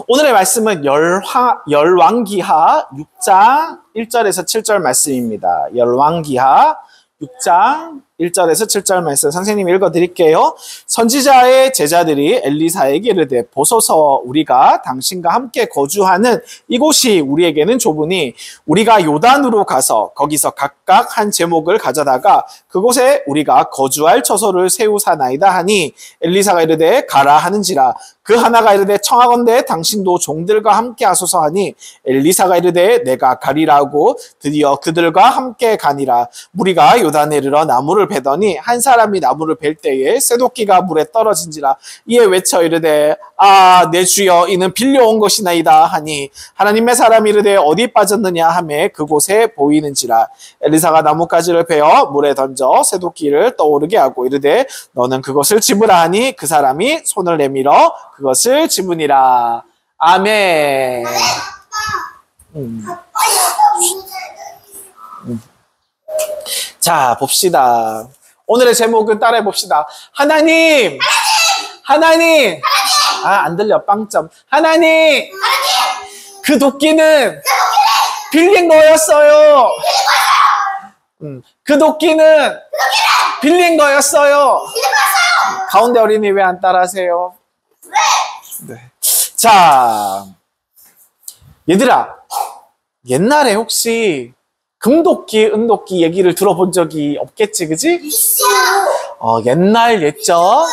오늘의 말씀은 열왕기하 6장 1절에서 7절 말씀입니다. 열왕기하 6장 1절에서 7절 말씀 선생님이 읽어드릴게요. 선지자의 제자들이 엘리사에게 이르되 보소서 우리가 당신과 함께 거주하는 이곳이 우리에게는 좁으니 우리가 요단으로 가서 거기서 각각 한 제목을 가져다가 그곳에 우리가 거주할 처소를 세우사나이다 하니 엘리사가 이르되 가라 하는지라. 그 하나가 이르되 청하건대 당신도 종들과 함께 하소서 하니 엘리사가 이르되 내가 가리라고 드디어 그들과 함께 가니라. 무리가 요단에 이르러 나무를 베더니 한 사람이 나무를 벨 때에 쇠도끼가 물에 떨어진지라. 이에 외쳐 이르되 내 주여 이는 빌려온 것이나이다 하니 하나님의 사람이 이르되 어디 빠졌느냐 하매 그곳에 보이는지라. 엘리사가 나뭇가지를 베어 물에 던져 쇠도끼를 떠오르게 하고 이르되 너는 그것을 집으라 하니 그 사람이 손을 내밀어 그것을 집으니라. 아멘. 자, 봅시다. 오늘의 제목은 따라해 봅시다. 하나님! 하나님! 안 들려, 빵점. 하나님! 그 도끼는 빌린 거였어요. 그 도끼는 빌린 거였어요. 가운데 어린이 왜 안 따라하세요? 네. 자, 얘들아, 옛날에 혹시 금도끼, 은도끼 얘기를 들어본 적이 없겠지, 그지? 옛날 옛적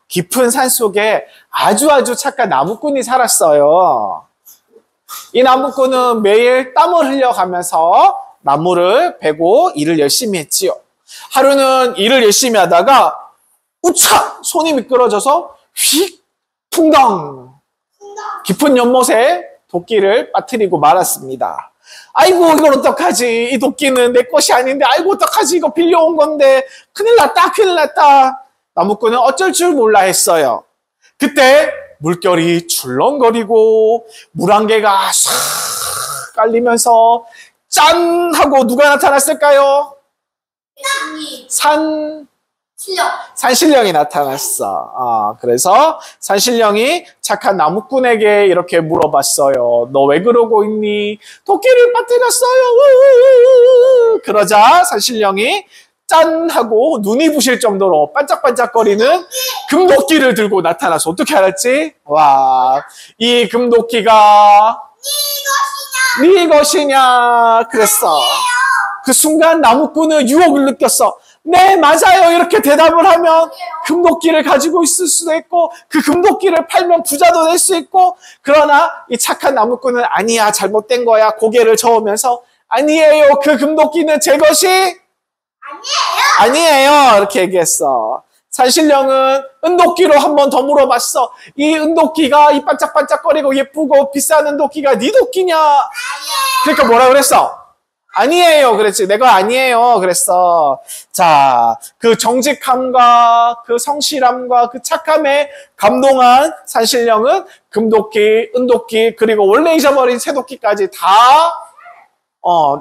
깊은 산 속에 아주 착한 나무꾼이 살았어요. 이 나무꾼은 매일 땀을 흘려가면서 나무를 베고 일을 열심히 했지요. 하루는 일을 열심히 하다가 우차! 손이 미끄러져서 휙! 퉁덩! 깊은 연못에 도끼를 빠뜨리고 말았습니다. 아이고 이걸 어떡하지? 이 도끼는 내 것이 아닌데 아이고 어떡하지? 이거 빌려온 건데 큰일 났다. 나무꾼은 어쩔 줄 몰라 했어요. 그때 물결이 출렁거리고 물안개가 싹 깔리면서 짠! 하고 누가 나타났을까요? 산신령이 나타났어. 그래서 산신령이 착한 나무꾼에게 이렇게 물어봤어요. 너 왜 그러고 있니? 도끼를 빠뜨렸어요. 그러자 산신령이 짠! 하고 눈이 부실 정도로 반짝반짝거리는 금도끼를 들고 나타나서 어떻게 알았지? 와, 이 금도끼가 네 것이냐? 그랬어. 그 순간 나무꾼은 유혹을 느꼈어. 네, 맞아요. 이렇게 대답을 하면 금도끼를 가지고 있을 수도 있고 그 금도끼를 팔면 부자도 될 수 있고, 그러나 이 착한 나무꾼은 아니야, 잘못된 거야. 고개를 저으면서 아니에요. 그 금도끼는 제 것이 아니에요. 이렇게 얘기했어. 산신령은 은도끼로 한 번 더 물어봤어. 이 은도끼가 이 반짝반짝거리고 예쁘고 비싼 은도끼가 네 도끼냐? 그러니까 뭐라 그랬어? 아니에요. 그랬지. 내가 아니에요. 그랬어. 자, 그 정직함과 그 성실함과 그 착함에 감동한 산신령은 금도끼, 은도끼, 그리고 원래 잊어버린 쇠도끼까지 다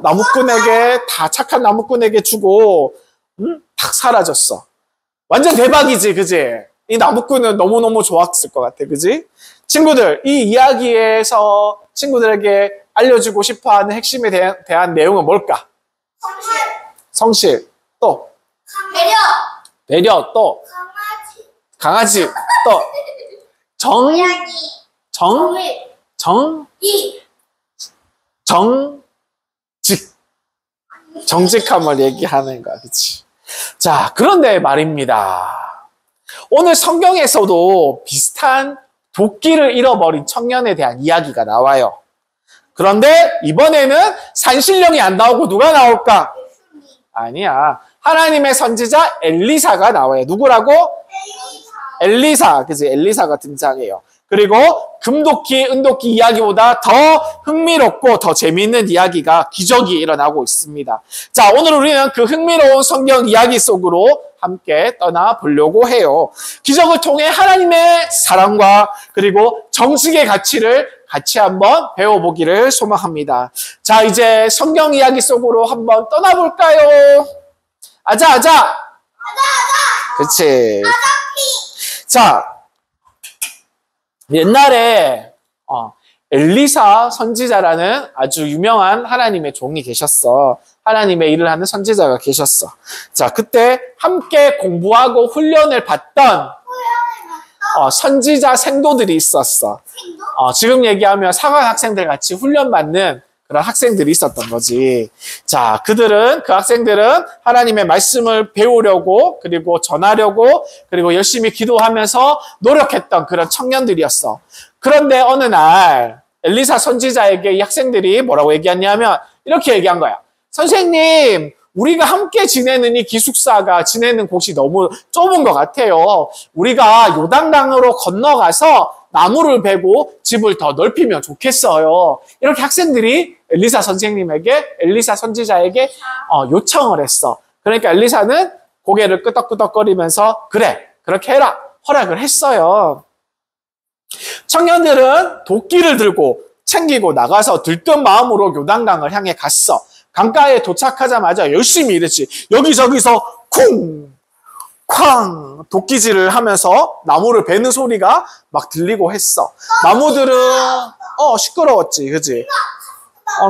나무꾼에게, 다 착한 나무꾼에게 주고 탁 사라졌어. 완전 대박이지, 그지? 이 나무꾼은 너무너무 좋았을 것 같아, 그지? 친구들, 이 이야기에서 친구들에게 알려주고 싶어하는 핵심에 대한 내용은 뭘까? 성실. 또? 배려. 또? 강아지. 또? 정직함을 얘기하는 거야, 그치? 자, 그런데 말입니다. 오늘 성경에서도 비슷한 도끼를 잃어버린 청년에 대한 이야기가 나와요. 그런데 이번에는 산신령이 안 나오고 누가 나올까? 아니야. 하나님의 선지자 엘리사가 나와요. 누구라고? 엘리사. 그치? 엘리사가 등장해요. 그리고 금도끼, 은도끼 이야기보다 더 흥미롭고 더 재미있는 이야기가, 기적이 일어나고 있습니다. 자, 오늘 우리는 그 흥미로운 성경 이야기 속으로 함께 떠나보려고 해요. 기적을 통해 하나님의 사랑과 그리고 정직의 가치를 같이 한번 배워보기를 소망합니다. 자, 이제 성경 이야기 속으로 한번 떠나볼까요? 아자. 그치. 자, 옛날에 엘리사 선지자라는 아주 유명한 하나님의 종이 계셨어. 하나님의 일을 하는 선지자가 계셨어. 자, 그때 함께 공부하고 훈련을 받던 선지자 생도들이 있었어. 지금 얘기하면 사관 학생들 같이 훈련받는 그런 학생들이 있었던 거지. 자, 그 학생들은 하나님의 말씀을 배우려고, 그리고 전하려고, 그리고 열심히 기도하면서 노력했던 그런 청년들이었어. 그런데 어느 날 엘리사 선지자에게 이 학생들이 뭐라고 얘기했냐면 이렇게 얘기한 거야. 선생님, 우리가 함께 지내는 이 기숙사가 지내는 곳이 너무 좁은 것 같아요. 우리가 요단강으로 건너가서 나무를 베고 집을 더 넓히면 좋겠어요. 이렇게 학생들이 엘리사 선지자에게 요청을 했어. 그러니까 엘리사는 고개를 끄덕끄덕거리면서 그래, 그렇게 해라. 허락을 했어요. 청년들은 도끼를 들고 챙기고 나가서 들뜬 마음으로 요단강을 향해 갔어. 강가에 도착하자마자 열심히 일했지. 여기저기서 쿵! 쾅! 도끼질을 하면서 나무를 베는 소리가 막 들리고 했어. 나무들은 시끄러웠지. 그치?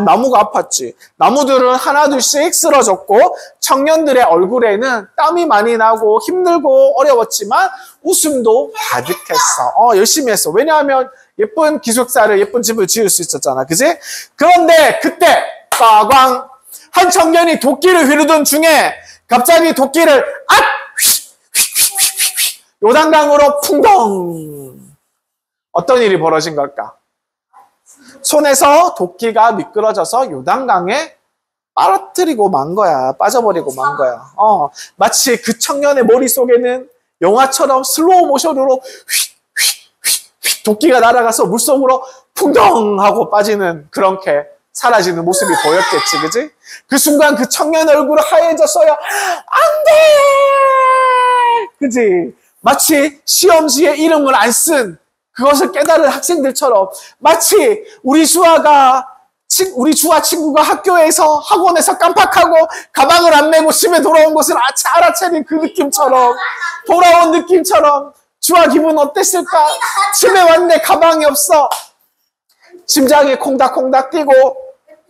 나무가 아팠지. 나무들은 하나둘씩 쓰러졌고 청년들의 얼굴에는 땀이 많이 나고 힘들고 어려웠지만 웃음도 가득했어. 열심히 했어. 왜냐하면 예쁜 기숙사를, 예쁜 집을 지을 수 있었잖아. 그치? 그런데 그때 빠광! 한 청년이 도끼를 휘두른 중에 갑자기 도끼를 요단강으로 풍덩! 어떤 일이 벌어진 걸까? 손에서 도끼가 미끄러져서 요단강에 빠뜨리고 만 거야. 빠져버리고 만 거야. 마치 그 청년의 머릿속에는 영화처럼 슬로우 모션으로 도끼가 날아가서 물속으로 풍덩! 하고 빠지는 그렇게 사라지는 모습이 보였겠지. 그지? 그 순간 그 청년 얼굴은 하얘졌어요. 안 돼! 그지? 마치 시험지에 이름을 안 쓴 그것을 깨달은 학생들처럼 마치 우리 주아 친구가 학교에서 학원에서 깜빡하고 가방을 안 메고 집에 돌아온 것을 알아차린 그 느낌처럼 돌아온 느낌처럼 주아 기분 어땠을까? 집에 왔는데 가방이 없어. 심장이 콩닥콩닥 뛰고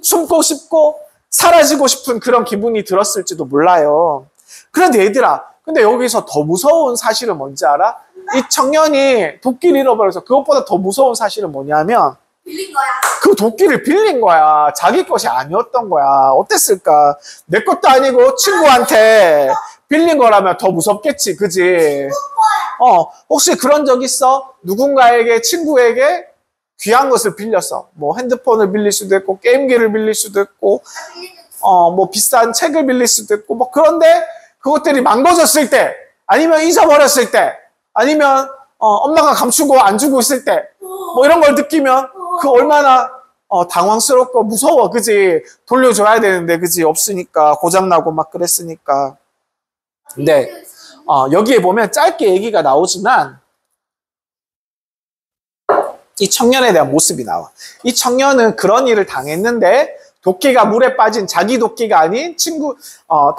숨고 싶고 사라지고 싶은 그런 기분이 들었을지도 몰라요. 그런데 얘들아, 근데 여기서 더 무서운 사실은 뭔지 알아? 이 청년이 도끼를 잃어버려서 그것보다 더 무서운 사실은 뭐냐면 빌린 거야. 그 도끼를 빌린 거야. 자기 것이 아니었던 거야. 어땠을까? 내 것도 아니고 친구한테 빌린 거라면 더 무섭겠지. 그지? 혹시 그런 적 있어? 누군가에게, 친구에게 귀한 것을 빌렸어. 뭐 핸드폰을 빌릴 수도 있고 게임기를 빌릴 수도 있고 뭐 비싼 책을 빌릴 수도 있고 뭐 그런데 그것들이 망가졌을 때 아니면 잊어버렸을 때 아니면 엄마가 감추고 안 주고 있을 때 뭐 이런 걸 느끼면 그 얼마나 당황스럽고 무서워. 그지? 돌려줘야 되는데 그지? 없으니까 고장나고 막 그랬으니까. 근데 여기에 보면 짧게 얘기가 나오지만 이 청년에 대한 모습이 나와. 이 청년은 그런 일을 당했는데 도끼가 물에 빠진 자기 도끼가 아닌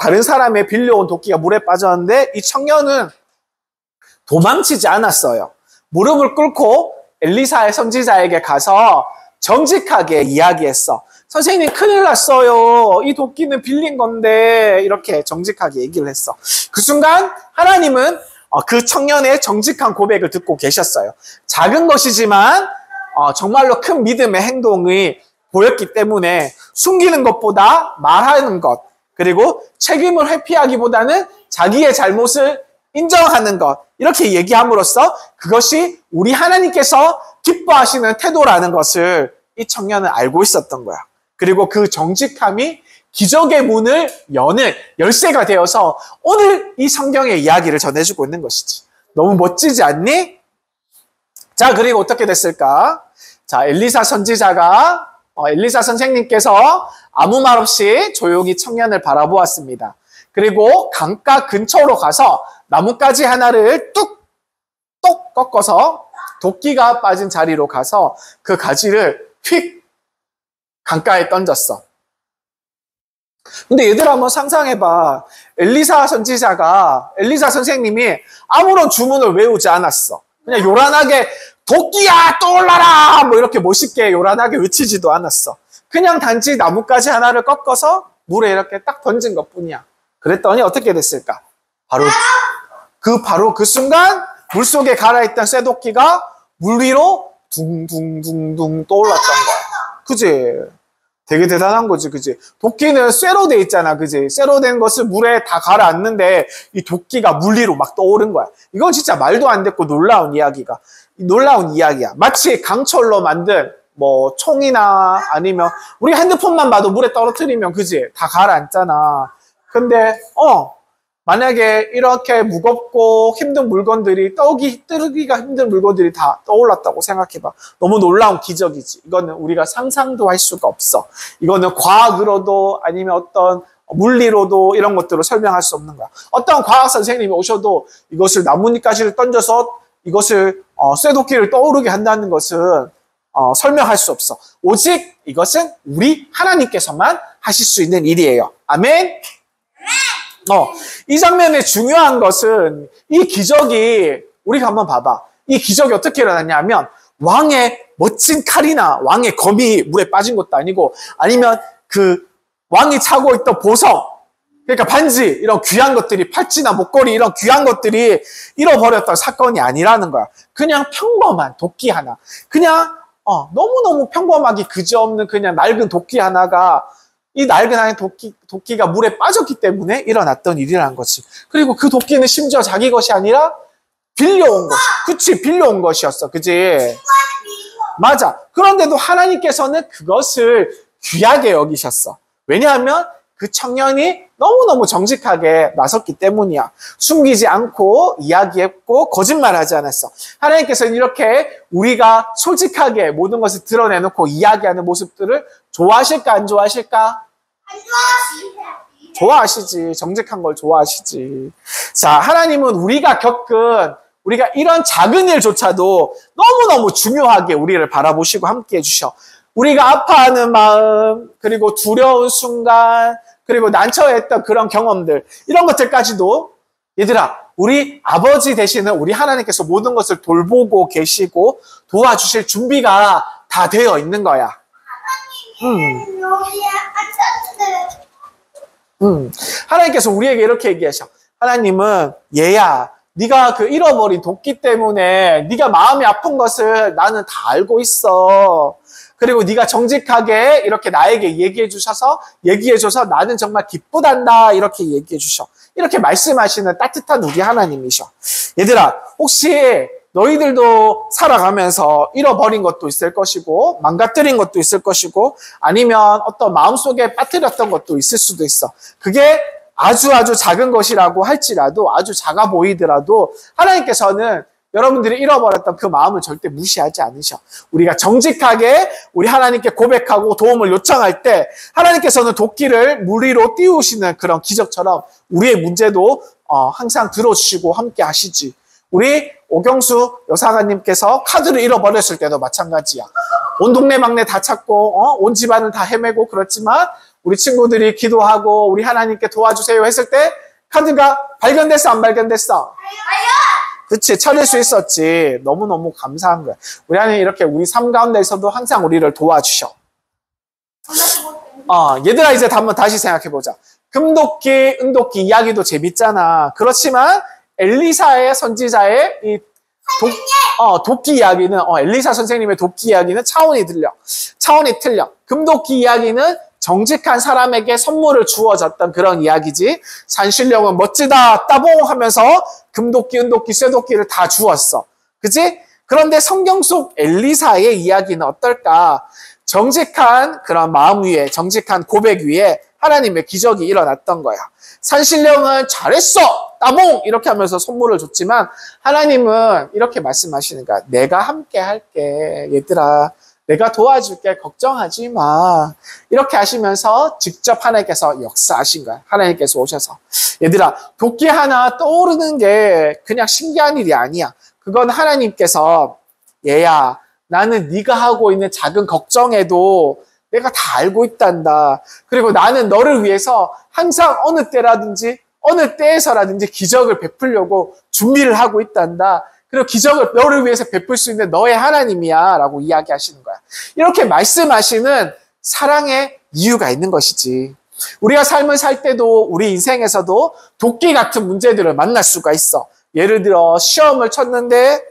다른 사람의 빌려온 도끼가 물에 빠졌는데 이 청년은 도망치지 않았어요. 무릎을 꿇고 엘리사의 선지자에게 가서 정직하게 이야기했어. 선생님 큰일 났어요. 이 도끼는 빌린 건데 이렇게 정직하게 얘기를 했어. 그 순간 하나님은 그 청년의 정직한 고백을 듣고 계셨어요. 작은 것이지만 정말로 큰 믿음의 행동이 보였기 때문에 숨기는 것보다 말하는 것, 그리고 책임을 회피하기보다는 자기의 잘못을 인정하는 것, 이렇게 얘기함으로써 그것이 우리 하나님께서 기뻐하시는 태도라는 것을 이 청년은 알고 있었던 거야. 그리고 그 정직함이 기적의 문을 여는 열쇠가 되어서 오늘 이 성경의 이야기를 전해주고 있는 것이지. 너무 멋지지 않니? 자, 그리고 어떻게 됐을까? 자, 엘리사 선생님께서 아무 말 없이 조용히 청년을 바라보았습니다. 그리고 강가 근처로 가서 나뭇가지 하나를 뚝 꺾어서 도끼가 빠진 자리로 가서 그 가지를 휙 강가에 던졌어. 근데 얘들아 한번 상상해봐. 엘리사 선지자가, 엘리사 선생님이 아무런 주문을 외우지 않았어. 그냥 요란하게 도끼야 떠올라라 뭐 이렇게 멋있게 요란하게 외치지도 않았어. 그냥 단지 나뭇가지 하나를 꺾어서 물에 이렇게 딱 던진 것뿐이야. 그랬더니 어떻게 됐을까? 바로 그 순간 물속에 가라있던 쇠도끼가 물 위로 둥둥둥둥 떠올랐던 거야. 그지? 되게 대단한 거지, 그지? 도끼는 쇠로 돼 있잖아, 그지? 쇠로 된 것을 물에 다 가라앉는데 이 도끼가 물 위로 막 떠오른 거야. 이건 진짜 말도 안 됐고 놀라운 이야기야. 마치 강철로 만든 뭐 총이나 아니면 우리 핸드폰만 봐도 물에 떨어뜨리면 그지? 다 가라앉잖아. 근데 만약에 이렇게 무겁고 힘든 물건들이 뜨기가 힘든 물건들이 다 떠올랐다고 생각해봐. 너무 놀라운 기적이지. 이거는 우리가 상상도 할 수가 없어. 이거는 과학으로도 아니면 어떤 물리로도 이런 것들을 설명할 수 없는 거야. 어떤 과학 선생님이 오셔도 이것을 나뭇가지를 던져서 이것을 쇠도끼를 떠오르게 한다는 것은 설명할 수 없어. 오직 이것은 우리 하나님께서만 하실 수 있는 일이에요. 아멘. 이 장면의 중요한 것은 이 기적이 우리가 한번 봐봐. 이 기적이 어떻게 일어났냐면 왕의 멋진 칼이나 왕의 검이 물에 빠진 것도 아니고 아니면 그 왕이 차고 있던 보석 그러니까 반지 이런 귀한 것들이 팔찌나 목걸이 이런 귀한 것들이 잃어버렸던 사건이 아니라는 거야. 그냥 평범한 도끼 하나. 그냥 너무너무 평범하게 그지없는 그냥 낡은 도끼 하나가 이 낡은 안에 도끼가 물에 빠졌기 때문에 일어났던 일이라는 거지. 그리고 그 도끼는 심지어 자기 것이 아니라 빌려온 것이. 그치, 빌려온 것이었어. 그치? 맞아. 그런데도 하나님께서는 그것을 귀하게 여기셨어. 왜냐하면 그 청년이 너무너무 정직하게 나섰기 때문이야. 숨기지 않고 이야기했고 거짓말하지 않았어. 하나님께서는 이렇게 우리가 솔직하게 모든 것을 드러내놓고 이야기하는 모습들을 좋아하실까 안 좋아하실까? 좋아하시지. 정직한 걸 좋아하시지. 자, 하나님은 우리가 이런 작은 일조차도 너무너무 중요하게 우리를 바라보시고 함께 해주셔. 우리가 아파하는 마음, 그리고 두려운 순간, 그리고 난처했던 그런 경험들, 이런 것들까지도 얘들아, 우리 아버지 되시는 우리 하나님께서 모든 것을 돌보고 계시고 도와주실 준비가 다 되어 있는 거야. 하나님께서 우리에게 이렇게 얘기하셔. 하나님은 얘야, 네가 그 잃어버린 도끼 때문에 네가 마음이 아픈 것을 나는 다 알고 있어. 그리고 네가 정직하게 이렇게 나에게 얘기해줘서 나는 정말 기쁘단다 이렇게 얘기해주셔. 이렇게 말씀하시는 따뜻한 우리 하나님이셔. 얘들아, 혹시 너희들도 살아가면서 잃어버린 것도 있을 것이고 망가뜨린 것도 있을 것이고 아니면 어떤 마음속에 빠뜨렸던 것도 있을 수도 있어. 그게 아주 작은 것이라고 할지라도 아주 작아 보이더라도 하나님께서는 여러분들이 잃어버렸던 그 마음을 절대 무시하지 않으셔. 우리가 정직하게 우리 하나님께 고백하고 도움을 요청할 때 하나님께서는 도끼를 물 위로 띄우시는 그런 기적처럼 우리의 문제도 항상 들어주시고 함께 하시지. 우리 오경수 여사관님께서 카드를 잃어버렸을 때도 마찬가지야. 온 동네 막내 다 찾고 온 집안을 다 헤매고 그렇지만 우리 친구들이 기도하고 우리 하나님께 도와주세요 했을 때 카드가 발견됐어 안 발견됐어? 그치, 찾을 수 있었지. 너무너무 감사한 거야. 우리 하나님 이렇게 우리 삶 가운데에서도 항상 우리를 도와주셔. 얘들아 이제 한번 다시 생각해보자. 금도끼, 은도끼 이야기도 재밌잖아. 그렇지만 엘리사의 선지자의 이 도끼 이야기는 엘리사 선생님의 도끼 이야기는 차원이 틀려. 금도끼 이야기는 정직한 사람에게 선물을 주어졌던 그런 이야기지. 산신령은 멋지다 따봉 하면서 금도끼, 은도끼, 쇠도끼를 다 주었어. 그치? 그런데 성경 속 엘리사의 이야기는 어떨까? 정직한 그런 마음 위에, 정직한 고백 위에 하나님의 기적이 일어났던 거야. 산신령은 잘했어! 따봉! 이렇게 하면서 선물을 줬지만 하나님은 이렇게 말씀하시는 거야. 내가 함께 할게. 얘들아. 내가 도와줄게. 걱정하지 마. 이렇게 하시면서 직접 하나님께서 역사하신 거야. 하나님께서 오셔서. 얘들아, 도끼 하나 떠오르는 게 그냥 신기한 일이 아니야. 그건 하나님께서 얘야, 나는 네가 하고 있는 작은 걱정에도 내가 다 알고 있단다. 그리고 나는 너를 위해서 항상 어느 때라든지 어느 때에서라든지 기적을 베풀려고 준비를 하고 있단다. 그리고 기적을 너를 위해서 베풀 수 있는 너의 하나님이야 라고 이야기하시는 거야. 이렇게 말씀하시는 사랑의 이유가 있는 것이지. 우리가 삶을 살 때도 우리 인생에서도 도끼 같은 문제들을 만날 수가 있어. 예를 들어 시험을 쳤는데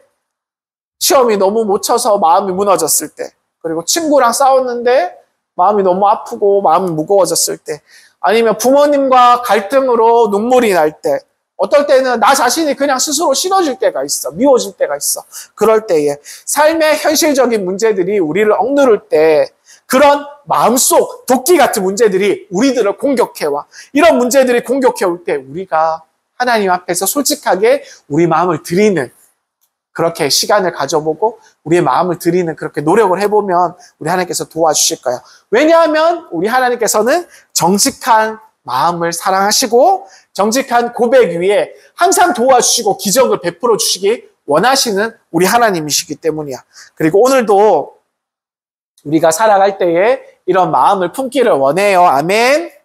시험이 너무 못 쳐서 마음이 무너졌을 때, 그리고 친구랑 싸웠는데 마음이 너무 아프고 마음이 무거워졌을 때, 아니면 부모님과 갈등으로 눈물이 날 때, 어떨 때는 나 자신이 그냥 스스로 싫어질 때가 있어. 미워질 때가 있어. 그럴 때에 삶의 현실적인 문제들이 우리를 억누를 때, 그런 마음속 도끼 같은 문제들이 우리들을 공격해와. 이런 문제들이 공격해올 때 우리가 하나님 앞에서 솔직하게 우리 마음을 드리는, 그렇게 시간을 가져보고 우리의 마음을 드리는 그렇게 노력을 해보면 우리 하나님께서 도와주실 거예요. 왜냐하면 우리 하나님께서는 정직한 마음을 사랑하시고 정직한 고백 위에 항상 도와주시고 기적을 베풀어 주시기 원하시는 우리 하나님이시기 때문이야. 그리고 오늘도 우리가 살아갈 때에 이런 마음을 품기를 원해요. 아멘.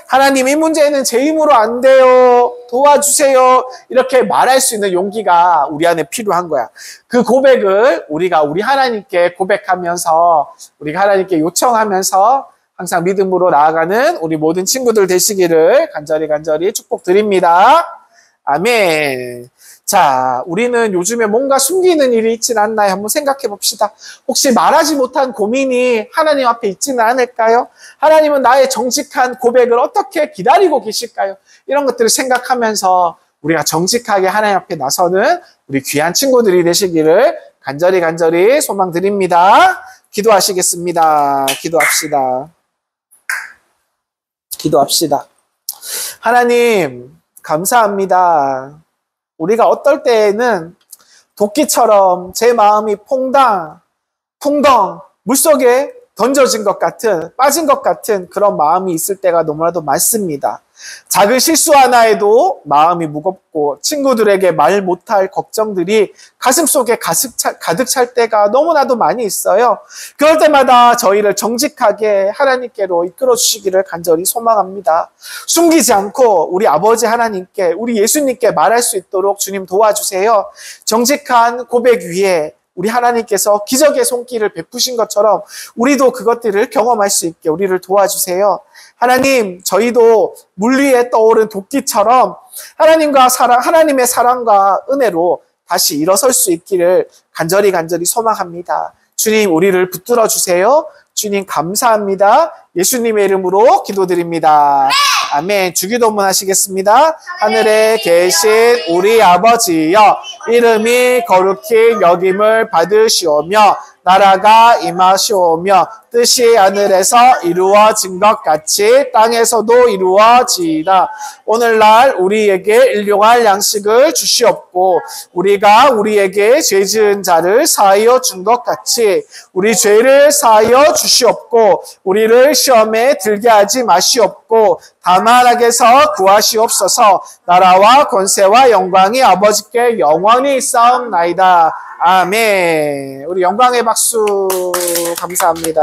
하나님, 이 문제는 제 힘으로 안 돼요. 도와주세요. 이렇게 말할 수 있는 용기가 우리 안에 필요한 거야. 그 고백을 우리가 우리 하나님께 고백하면서, 우리가 하나님께 요청하면서 항상 믿음으로 나아가는 우리 모든 친구들 되시기를 간절히 축복드립니다. 아멘. 자, 우리는 요즘에 뭔가 숨기는 일이 있지는 않나요? 한번 생각해 봅시다. 혹시 말하지 못한 고민이 하나님 앞에 있지는 않을까요? 하나님은 나의 정직한 고백을 어떻게 기다리고 계실까요? 이런 것들을 생각하면서 우리가 정직하게 하나님 앞에 나서는 우리 귀한 친구들이 되시기를 간절히 소망드립니다. 기도하시겠습니다. 기도합시다. 하나님, 감사합니다. 우리가 어떨 때에는 도끼처럼 제 마음이 퐁당, 풍덩, 물속에 던져진 것 같은, 빠진 것 같은 그런 마음이 있을 때가 너무나도 많습니다. 작은 실수 하나에도 마음이 무겁고 친구들에게 말 못할 걱정들이 가슴속에 가득 찰 때가 너무나도 많이 있어요. 그럴 때마다 저희를 정직하게 하나님께로 이끌어 주시기를 간절히 소망합니다. 숨기지 않고 우리 아버지 하나님께, 우리 예수님께 말할 수 있도록 주님 도와주세요. 정직한 고백 위에 우리 하나님께서 기적의 손길을 베푸신 것처럼 우리도 그것들을 경험할 수 있게 우리를 도와주세요. 하나님, 저희도 물 위에 떠오른 도끼처럼 하나님의 사랑과 은혜로 다시 일어설 수 있기를 간절히 소망합니다. 주님, 우리를 붙들어 주세요. 주님, 감사합니다. 예수님의 이름으로 기도드립니다. 아멘. 주기도문 하시겠습니다. 하늘에 계신 우리 아버지여, 이름이 거룩히 여김을 받으시오며 나라가 임하시오며 뜻이 하늘에서 이루어진 것 같이 땅에서도 이루어지이다. 오늘날 우리에게 일용할 양식을 주시옵고 우리가 우리에게 죄 지은 자를 사하여 준 것 같이 우리 죄를 사하여 주시옵고 우리를 시험에 들게 하지 마시옵고 다만 악에서 구하시옵소서. 나라와 권세와 영광이 아버지께 영원히 있사옵나이다. 아멘. 우리 영광의 박수 감사합니다.